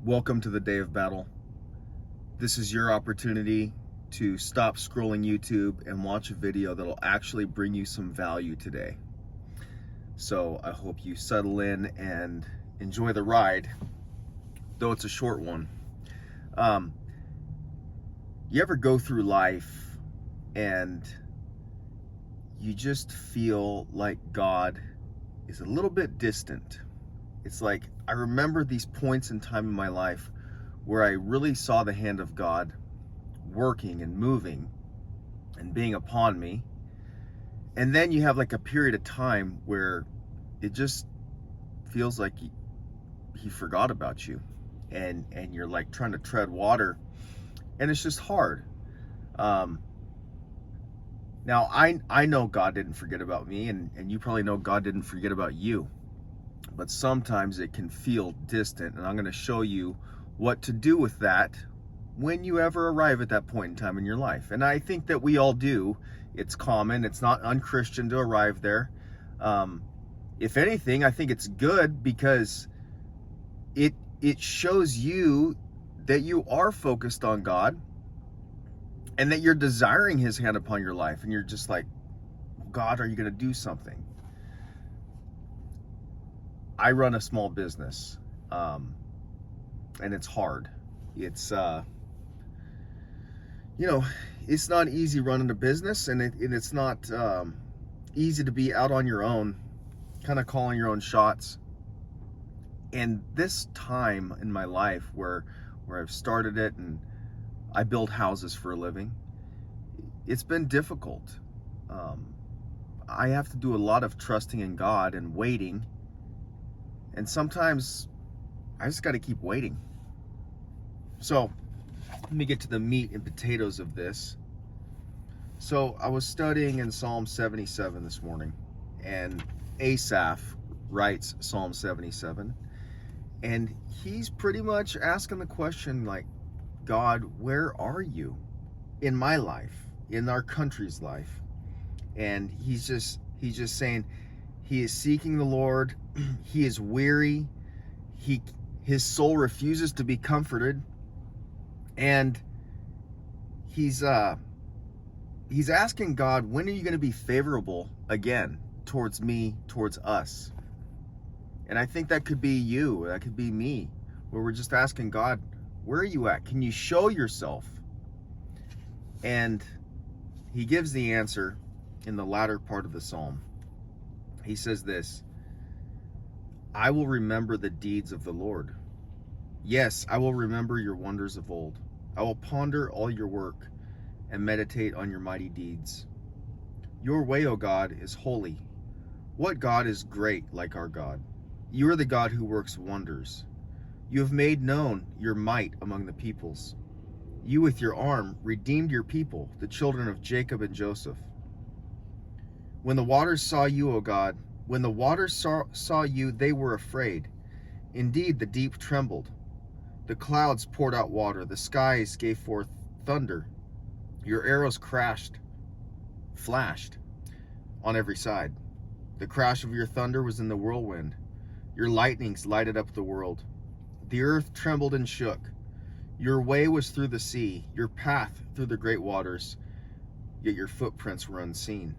Welcome to the day of battle. This is your opportunity to stop scrolling YouTube and watch a video that'll actually bring you some value today. So I hope you settle in and enjoy the ride, though it's a short one. You ever go through life and you just feel like God is a little bit distant? It's like, I remember these points in time in my life where I really saw the hand of God working and moving and being upon me. And then you have like a period of time where it just feels like he forgot about you, and you're like trying to tread water, and it's just hard. Now I know God didn't forget about me, and you probably know God didn't forget about you. But sometimes it can feel distant, and I'm going to show you what to do with that when you ever arrive at that point in time in your life. And I think that we all do. It's common. It's not unchristian to arrive there. If anything, I think it's good because it shows you that you are focused on God and that you're desiring His hand upon your life, and you're just like, God, are you going to do something? I run a small business, and it's hard. It's, it's not easy running a business, and it's not easy to be out on your own, kind of calling your own shots. And this time in my life where I've started it and I build houses for a living, it's been difficult. I have to do a lot of trusting in God and waiting. And sometimes I just got to keep waiting. So let me get to the meat and potatoes of this. So I was studying in Psalm 77 this morning, and Asaph writes Psalm 77. And he's pretty much asking the question like, God, where are you in my life, in our country's life? And he's just saying, he is seeking the Lord. He is weary. His soul refuses to be comforted. And he's asking God, when are you going to be favorable again towards me, towards us? And I think that could be you. That could be me, where we're just asking God, where are you at? Can you show yourself? And he gives the answer in the latter part of the psalm. He says this: I will remember the deeds of the Lord. Yes, I will remember your wonders of old. I will ponder all your work and meditate on your mighty deeds. Your way, O God, is holy. What God is great like our God? You are the God who works wonders. You have made known your might among the peoples. You with your arm redeemed your people, the children of Jacob and Joseph. When the waters saw you, O God, when the waters saw you, they were afraid. Indeed, the deep trembled. The clouds poured out water. The skies gave forth thunder. Your arrows flashed on every side. The crash of your thunder was in the whirlwind. Your lightnings lighted up the world. The earth trembled and shook. Your way was through the sea, your path through the great waters, yet your footprints were unseen.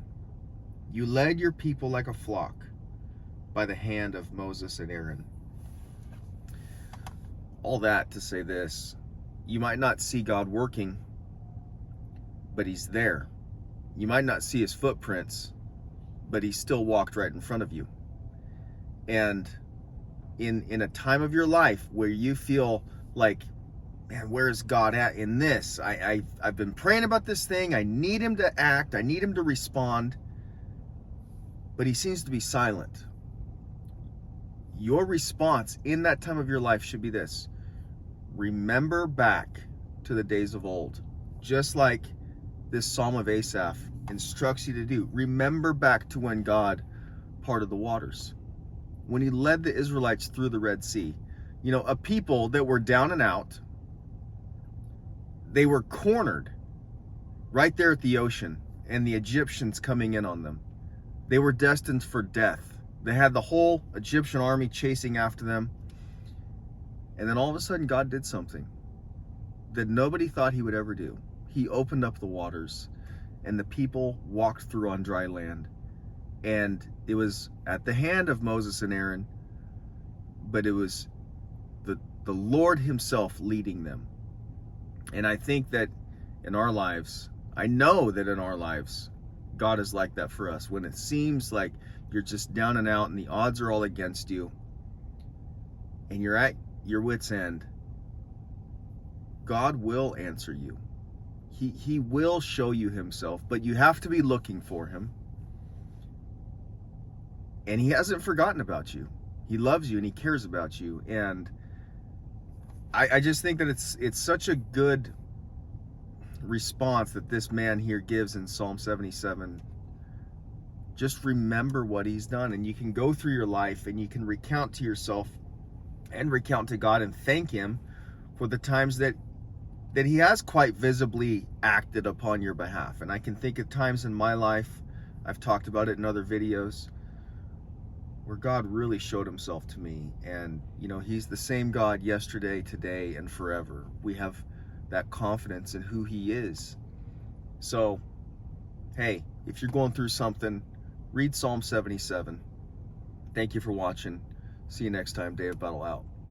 You led your people like a flock by the hand of Moses and Aaron. All that to say this: you might not see God working, but He's there. You might not see His footprints, but He still walked right in front of you. And in a time of your life where you feel like, man, where is God at in this? I've been praying about this thing. I need Him to act. I need Him to respond. But He seems to be silent. Your response in that time of your life should be this: remember back to the days of old. Just like this Psalm of Asaph instructs you to do. Remember back to when God parted the waters, when He led the Israelites through the Red Sea. You know, a people that were down and out. They were cornered right there at the ocean, and the Egyptians coming in on them. They were destined for death. They had the whole Egyptian army chasing after them. And then all of a sudden, God did something that nobody thought he would ever do. He opened up the waters, and the people walked through on dry land. And it was at the hand of Moses and Aaron, but it was the Lord himself leading them. And I think that in our lives, I know that in our lives, God is like that for us. When it seems like you're just down and out and the odds are all against you and you're at your wit's end, God will answer you. He will show you himself, but you have to be looking for him. And he hasn't forgotten about you. He loves you and he cares about you. And I just think that it's such a good response that this man here gives in Psalm 77. Just remember what he's done, and you can go through your life and you can recount to yourself and recount to God and thank him for the times that he has quite visibly acted upon your behalf. And I can think of times in my life, I've talked about it in other videos, where God really showed himself to me. And he's the same God yesterday, today, and forever. We have that confidence in who he is. So hey, if you're going through something, read Psalm 77. Thank you for watching. See you next time. Day of Battle out.